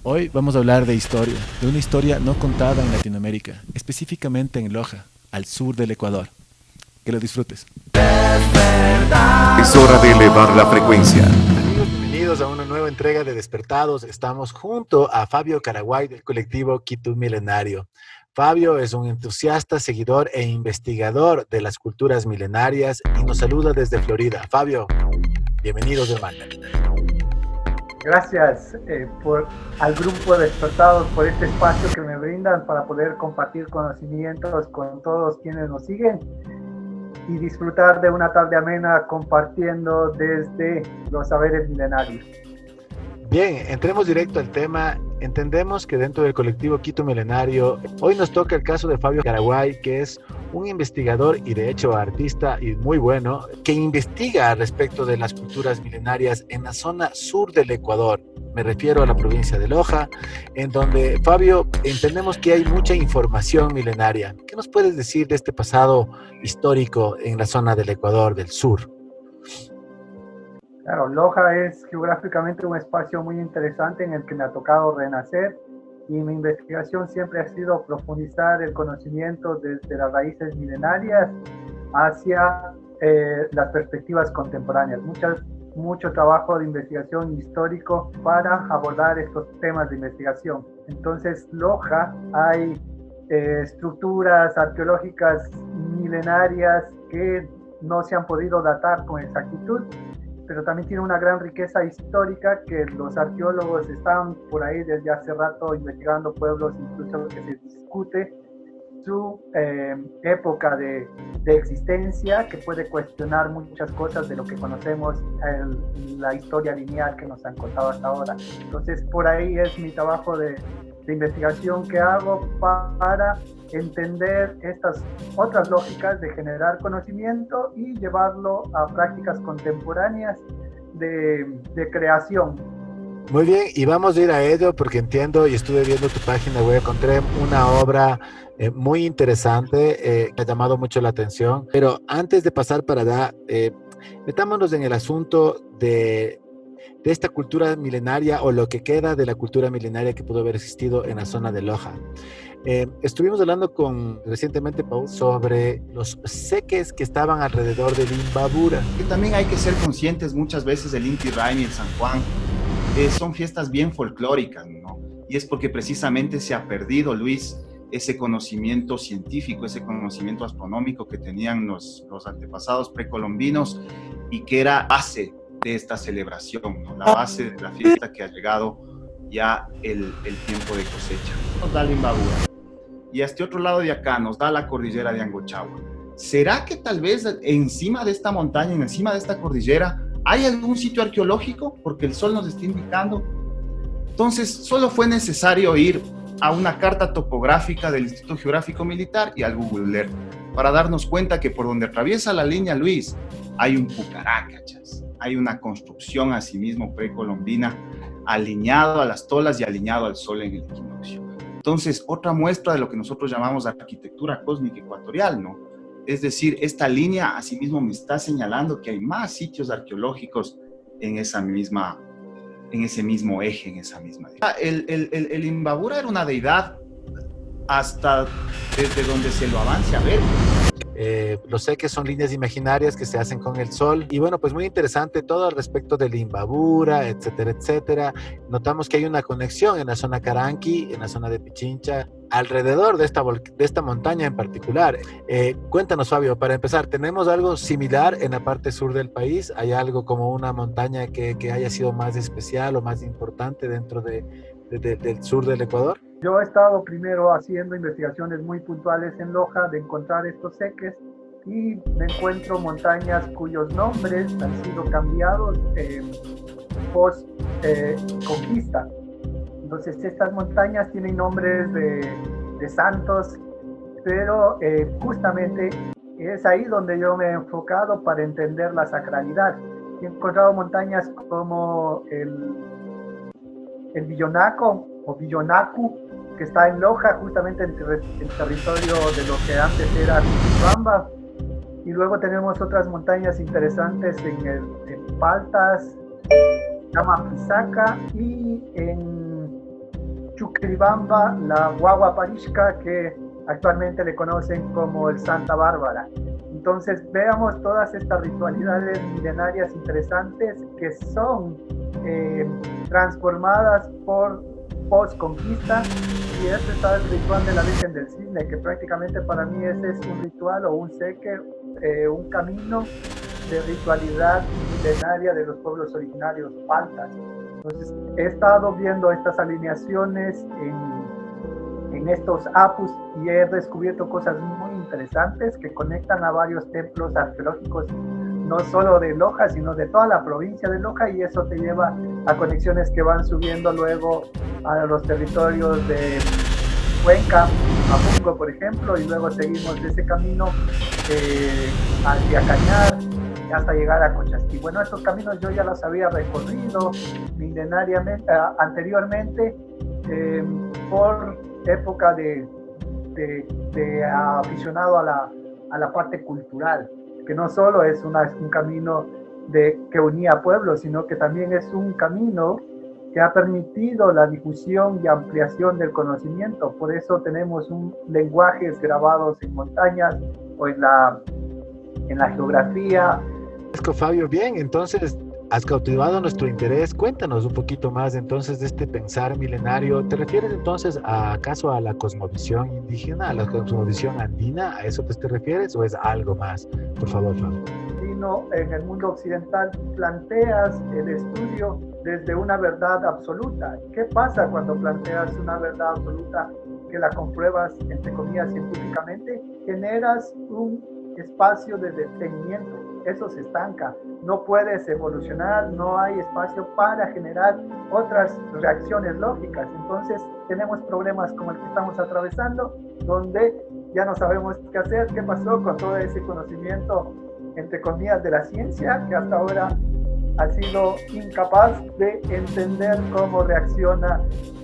Hoy vamos a hablar de historia, de una historia no contada en Latinoamérica, específicamente en Loja, al sur del Ecuador. Que lo disfrutes. Es hora de elevar la frecuencia. Amigos, bienvenidos a una nueva entrega de Despertados. Estamos junto a Fabio Caraguay del colectivo Quito Milenario. Fabio es un entusiasta, seguidor e investigador de las culturas milenarias y nos saluda desde Florida. Fabio, bienvenidos, hermano. Gracias al grupo de Despertados por este espacio que me brindan para poder compartir conocimientos con todos quienes nos siguen y disfrutar de una tarde amena compartiendo desde los saberes milenarios. Bien, entremos directo al tema. Entendemos que dentro del colectivo Quito Milenario, hoy nos toca el caso de Fabio Caraguay, que es un investigador y de hecho artista y muy bueno, que investiga respecto de las culturas milenarias en la zona sur del Ecuador. Me refiero a la provincia de Loja, en donde, Fabio, entendemos que hay mucha información milenaria. ¿Qué nos puedes decir de este pasado histórico en la zona del Ecuador, del sur? Claro, Loja es geográficamente un espacio muy interesante en el que me ha tocado renacer y mi investigación siempre ha sido profundizar el conocimiento desde las raíces milenarias hacia las perspectivas contemporáneas. Mucho trabajo de investigación histórico para abordar estos temas de investigación. Entonces, Loja hay estructuras arqueológicas milenarias que no se han podido datar con exactitud, pero también tiene una gran riqueza histórica que los arqueólogos están por ahí desde hace rato investigando pueblos, incluso que se discute su época de existencia, que puede cuestionar muchas cosas de lo que conocemos, la historia lineal que nos han contado hasta ahora. Entonces, por ahí es mi trabajo de investigación que hago para entender estas otras lógicas de generar conocimiento y llevarlo a prácticas contemporáneas de creación. Muy bien, y vamos a ir a ello porque entiendo y estuve viendo tu página web, encontré una obra muy interesante que ha llamado mucho la atención. Pero antes de pasar para allá, metámonos en el asunto de esta cultura milenaria o lo que queda de la cultura milenaria que pudo haber existido en la zona de Loja. Estuvimos hablando recientemente, Paul, sobre los seques que estaban alrededor del Imbabura. Que también hay que ser conscientes muchas veces del Inti Raymi y el San Juan. Son fiestas bien folclóricas, ¿no? Y es porque precisamente se ha perdido, Luis, ese conocimiento científico, ese conocimiento astronómico que tenían los antepasados precolombinos y que era base de esta celebración, ¿no? La base de la fiesta que ha llegado ya el tiempo de cosecha. Nos da la Imbabura. Y a este otro lado de acá nos da la cordillera de Angochagua. ¿Será que tal vez encima de esta montaña, encima de esta cordillera, hay algún sitio arqueológico? Porque el sol nos está indicando. Entonces, solo fue necesario ir a una carta topográfica del Instituto Geográfico Militar y al Google Earth para darnos cuenta que por donde atraviesa la línea, Luis, hay un pucará, ¿cachas? Hay una construcción asimismo precolombina alineado a las tolas y alineado al sol en el equinoccio. Entonces, otra muestra de lo que nosotros llamamos arquitectura cósmica ecuatorial, ¿no? Es decir, esta línea asimismo me está señalando que hay más sitios arqueológicos en ese mismo eje, en esa misma dirección. El Imbabura era una deidad hasta desde donde se lo avance a ver. Lo sé que son líneas imaginarias que se hacen con el sol. Y bueno, pues muy interesante todo al respecto del Imbabura, etcétera, etcétera. Notamos que hay una conexión en la zona Caranqui, en la zona de Pichincha, alrededor de esta montaña en particular. Cuéntanos, Fabio, para empezar, ¿tenemos algo similar en la parte sur del país? ¿Hay algo como una montaña que haya sido más especial o más importante dentro del sur del Ecuador? Yo he estado primero haciendo investigaciones muy puntuales en Loja de encontrar estos seques y me encuentro montañas cuyos nombres han sido cambiados post conquista. Entonces estas montañas tienen nombres de santos, pero justamente es ahí donde yo me he enfocado para entender la sacralidad. He encontrado montañas como el Villonaco o Villonacu, que está en Loja, justamente en el territorio de lo que antes era Bamba. Y luego tenemos otras montañas interesantes en Paltas, llama Pisaca, y en Chuquibamba, la Guagua Parishka, que actualmente le conocen como el Santa Bárbara. Entonces veamos todas estas ritualidades milenarias interesantes que son transformadas por post-conquista, y este está el ritual de la Virgen del Cisne, que prácticamente para mí ese es un ritual o un seque, un camino de ritualidad milenaria de los pueblos originarios paltas. Entonces he estado viendo estas alineaciones en estos apus y he descubierto cosas muy interesantes que conectan a varios templos arqueológicos, no solo de Loja, sino de toda la provincia de Loja, y eso te lleva a conexiones que van subiendo luego a los territorios de Cuenca, Apungo, por ejemplo, y luego seguimos de ese camino hacia Cañar hasta llegar a Cochasquí. Bueno, estos caminos yo ya los había recorrido milenariamente, anteriormente, por época de aficionado a la parte cultural, que no solo es un camino que unía pueblos, sino que también es un camino que ha permitido la difusión y ampliación del conocimiento. Por eso tenemos lenguajes grabados en montañas o en la geografía. Fabio, bien, entonces has cautivado nuestro interés. Cuéntanos un poquito más entonces de este pensar milenario. ¿Te refieres entonces acaso a la cosmovisión indígena, a la cosmovisión andina? ¿A eso te refieres o es algo más? Por favor, Fabio. En el mundo occidental planteas el estudio desde una verdad absoluta. ¿Qué pasa cuando planteas una verdad absoluta que la compruebas, entre comillas, científicamente? Generas un espacio de detenimiento. Eso se estanca, no puedes evolucionar, no hay espacio para generar otras reacciones lógicas. Entonces tenemos problemas como el que estamos atravesando, donde ya no sabemos qué hacer, qué pasó con todo ese conocimiento, entre comillas, de la ciencia, que hasta ahora ha sido incapaz de entender cómo reacciona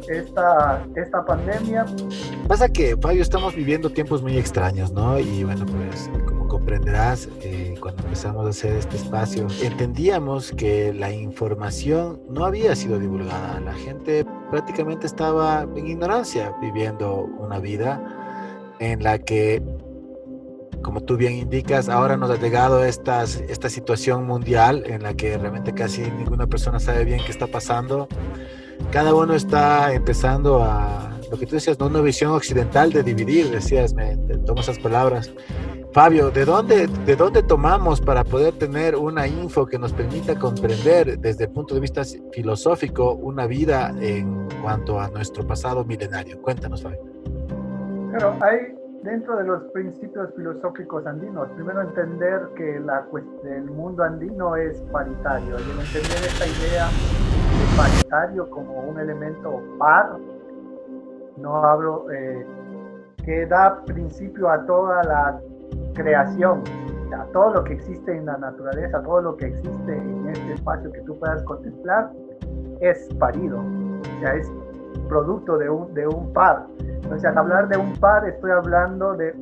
esta pandemia. Pasa que, Fabio, estamos viviendo tiempos muy extraños, ¿no? Y bueno, pues como comprenderás, cuando empezamos a hacer este espacio, entendíamos que la información no había sido divulgada. La gente prácticamente estaba en ignorancia, viviendo una vida en la que, como tú bien indicas, ahora nos ha llegado esta situación mundial en la que realmente casi ninguna persona sabe bien qué está pasando. Cada uno está empezando a, lo que tú decías, ¿no? Una visión occidental de dividir, decías, te tomo esas palabras. Fabio, ¿de dónde tomamos para poder tener una info que nos permita comprender desde el punto de vista filosófico una vida en cuanto a nuestro pasado milenario? Cuéntanos, Fabio. Claro, hay dentro de los principios filosóficos andinos, primero entender que el mundo andino es paritario, y el entender esta idea de paritario como un elemento par, no hablo, que da principio a toda la creación, a todo lo que existe en la naturaleza, todo lo que existe en este espacio que tú puedas contemplar, es parido, o sea, es producto de un par. Entonces, al hablar de un par, estoy hablando de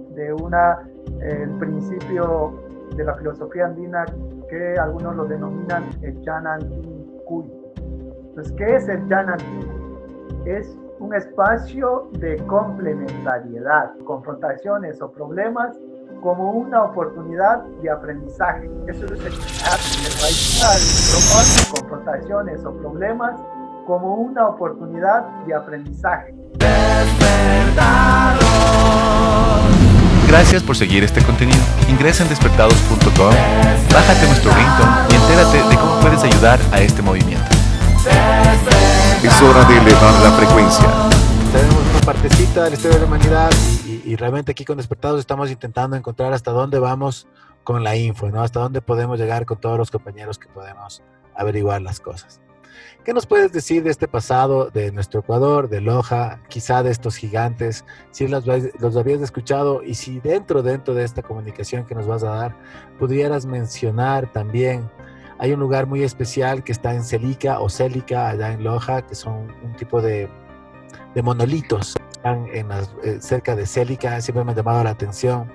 el principio de la filosofía andina que algunos lo denominan el Yanantincuy. Entonces, ¿qué es el Yanantincuy? Es un espacio de complementariedad, confrontaciones o problemas como una oportunidad de aprendizaje. Eso es el propone confrontaciones o problemas como una oportunidad de aprendizaje. Gracias por seguir este contenido. Ingresa en despertados.com, bájate nuestro ringtone y entérate de cómo puedes ayudar a este movimiento. Es hora de elevar la frecuencia. Tenemos una partecita de la historia de la humanidad y realmente aquí con Despertados estamos intentando encontrar hasta dónde vamos con la info, ¿no? Hasta dónde podemos llegar con todos los compañeros que podemos averiguar las cosas. ¿Qué nos puedes decir de este pasado de nuestro Ecuador, de Loja, quizá de estos gigantes? Si los habías escuchado y si dentro de esta comunicación que nos vas a dar pudieras mencionar también, hay un lugar muy especial que está en Celica o Célica, allá en Loja, que son un tipo de monolitos, están cerca de Célica, siempre me ha llamado la atención.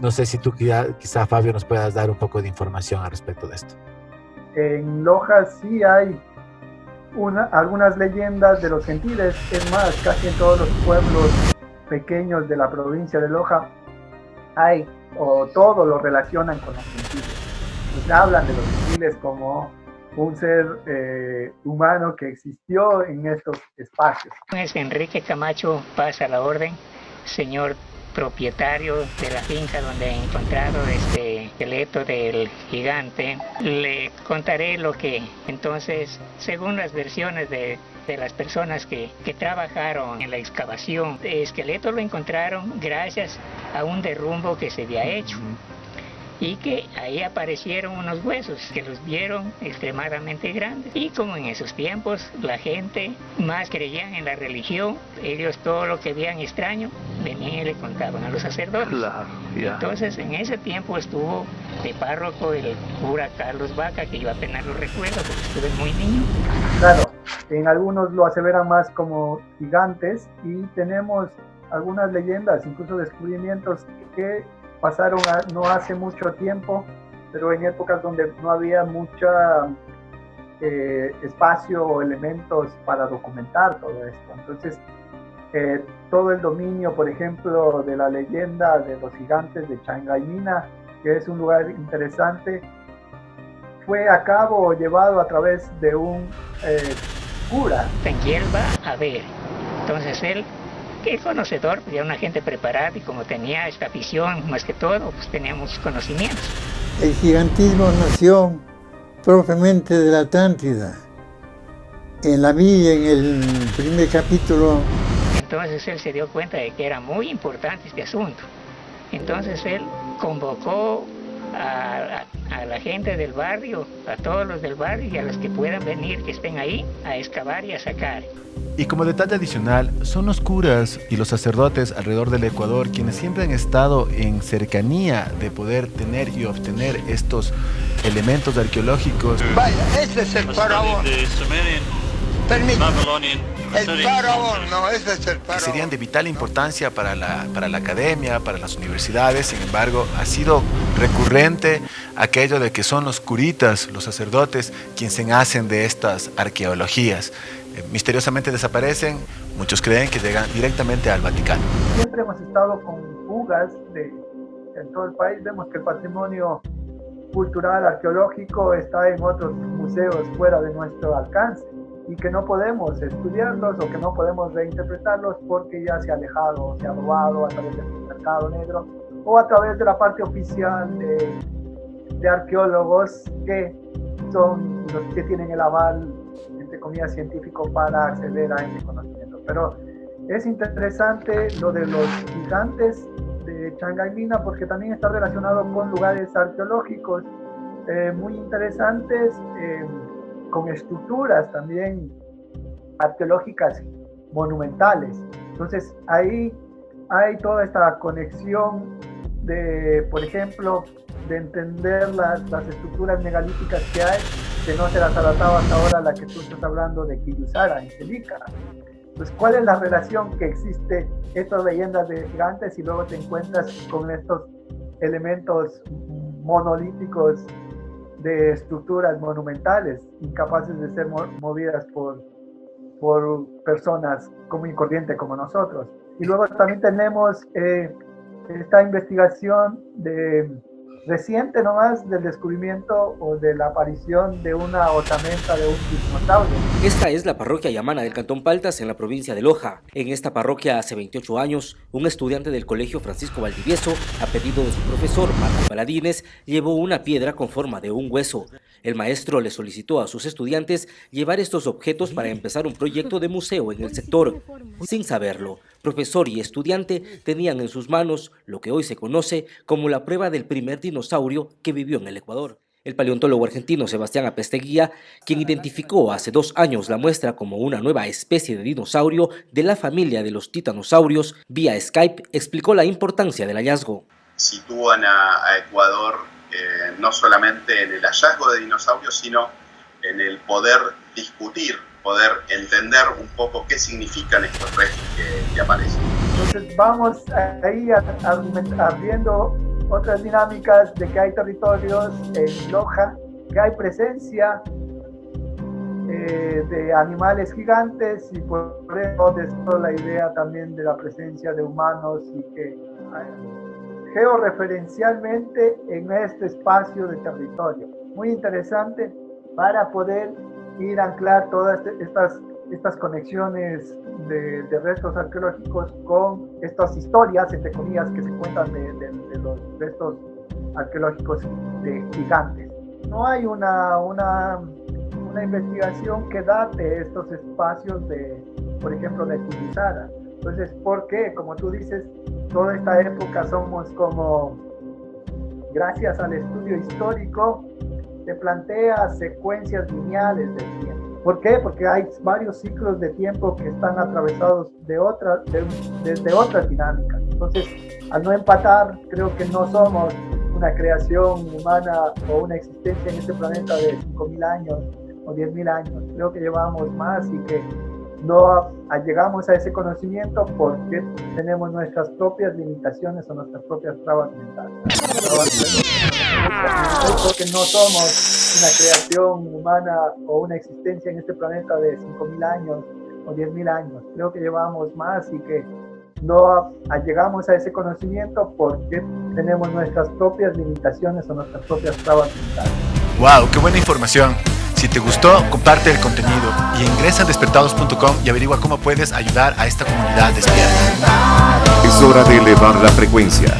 No sé si tú quizá Fabio nos puedas dar un poco de información al respecto de esto. En Loja sí hay algunas leyendas de los gentiles. Es más, casi en todos los pueblos pequeños de la provincia de Loja hay, o todo lo relacionan con los gentiles. Pues hablan de los gentiles como un ser humano que existió en estos espacios. Es Enrique Camacho Paz a la orden, señor propietario de la finca donde he encontrado este esqueleto del gigante. Le contaré lo que entonces, según las versiones de las personas que trabajaron en la excavación, el esqueleto lo encontraron gracias a un derrumbo que se había hecho. Y que ahí aparecieron unos huesos que los vieron extremadamente grandes. Y como en esos tiempos la gente más creían en la religión, ellos todo lo que veían extraño venían y le contaban a los sacerdotes. Claro, yeah. Entonces en ese tiempo estuvo de párroco el cura Carlos Vaca, que yo apenas lo recuerdo porque estuve muy niño. Claro, en algunos lo aseveran más como gigantes, y tenemos algunas leyendas, incluso descubrimientos que pasaron no hace mucho tiempo, pero en épocas donde no había mucha espacio o elementos para documentar todo esto. Entonces, todo el dominio, por ejemplo, de la leyenda de los gigantes de Changaymina, que es un lugar interesante, fue a cabo o llevado a través de un cura. Él va a ver, entonces él, que conocedor, ya una gente preparada, y como tenía esta visión más que todo, pues tenía muchos conocimientos. El gigantismo nació propiamente de la Atlántida. En la Biblia, en el primer capítulo. Entonces él se dio cuenta de que era muy importante este asunto. Entonces él convocó a la gente del barrio, a todos los del barrio y a los que puedan venir, que estén ahí, a excavar y a sacar. Y como detalle adicional, son los curas y los sacerdotes alrededor del Ecuador quienes siempre han estado en cercanía de poder tener y obtener estos elementos arqueológicos. Vaya, ese es el faraón. Permítame. El faraón, no, ese es el faraón. Que serían de vital importancia para la academia, para las universidades. Sin embargo, ha sido recurrente aquello de que son los curitas, los sacerdotes, quienes se hacen de estas arqueologías. Misteriosamente desaparecen, muchos creen que llegan directamente al Vaticano. Siempre hemos estado con fugas en todo el país. Vemos que el patrimonio cultural arqueológico está en otros museos fuera de nuestro alcance y que no podemos estudiarlos o que no podemos reinterpretarlos porque ya se ha alejado, se ha robado a través del mercado negro o a través de la parte oficial de arqueólogos que son los que tienen el aval, entre comillas, científico para acceder a este conocimiento. Pero es interesante lo de los gigantes de Changaymina porque también está relacionado con lugares arqueológicos muy interesantes, con estructuras también arqueológicas monumentales. Entonces ahí hay toda esta conexión de, por ejemplo, de entender las estructuras megalíticas que hay, que no se las adaptaba hasta ahora la que tú estás hablando de Quillusara, en Celica. Pues, ¿cuál es la relación que existe estas leyendas de gigantes y luego te encuentras con estos elementos monolíticos de estructuras monumentales, incapaces de ser movidas por personas común y corriente como nosotros? Y luego también tenemos esta investigación reciente nomás del descubrimiento o de la aparición de una osamenta de un dinosaurio. Esta es la parroquia Yamana del Cantón Paltas en la provincia de Loja. En esta parroquia hace 28 años, un estudiante del colegio Francisco Valdivieso, a pedido de su profesor Marco Paladines, llevó una piedra con forma de un hueso. El maestro le solicitó a sus estudiantes llevar estos objetos para empezar un proyecto de museo en el sector. Sin saberlo, profesor y estudiante tenían en sus manos lo que hoy se conoce como la prueba del primer dinosaurio que vivió en el Ecuador. El paleontólogo argentino Sebastián Apesteguía, quien identificó hace 2 años la muestra como una nueva especie de dinosaurio de la familia de los titanosaurios, vía Skype explicó la importancia del hallazgo. Sitúan a Ecuador no solamente en el hallazgo de dinosaurios, sino en el poder discutir, poder entender un poco qué significan estos restos que aparecen. Entonces vamos ahí abriendo otras dinámicas de que hay territorios en Loja, que hay presencia de animales gigantes y por eso despertó la idea también de la presencia de humanos y que georreferencialmente en este espacio de territorio. Muy interesante para poder ir a anclar todas estas conexiones de restos arqueológicos con estas historias, entre comillas, que se cuentan de los restos arqueológicos de gigantes. No hay una investigación que date estos espacios por ejemplo, de Timisoara. Entonces, ¿por qué? Como tú dices, toda esta época somos como, gracias al estudio histórico, se plantea secuencias lineales del tiempo. ¿Por qué? Porque hay varios ciclos de tiempo que están atravesados desde otras dinámicas. Entonces, al no empatar, creo que no somos una creación humana o una existencia en este planeta de 5.000 años o 10.000 años. Creo que llevamos más y que no llegamos a ese conocimiento porque tenemos nuestras propias limitaciones o nuestras propias trabas mentales. Porque no somos una creación humana o una existencia en este planeta de 5.000 años o 10.000 años. Creo que llevamos más y que no llegamos a ese conocimiento porque tenemos nuestras propias limitaciones o nuestras propias trabas mentales. ¡Wow! ¡Qué buena información! Si te gustó, comparte el contenido y ingresa a despertados.com y averigua cómo puedes ayudar a esta comunidad despierta. Es hora de elevar la frecuencia.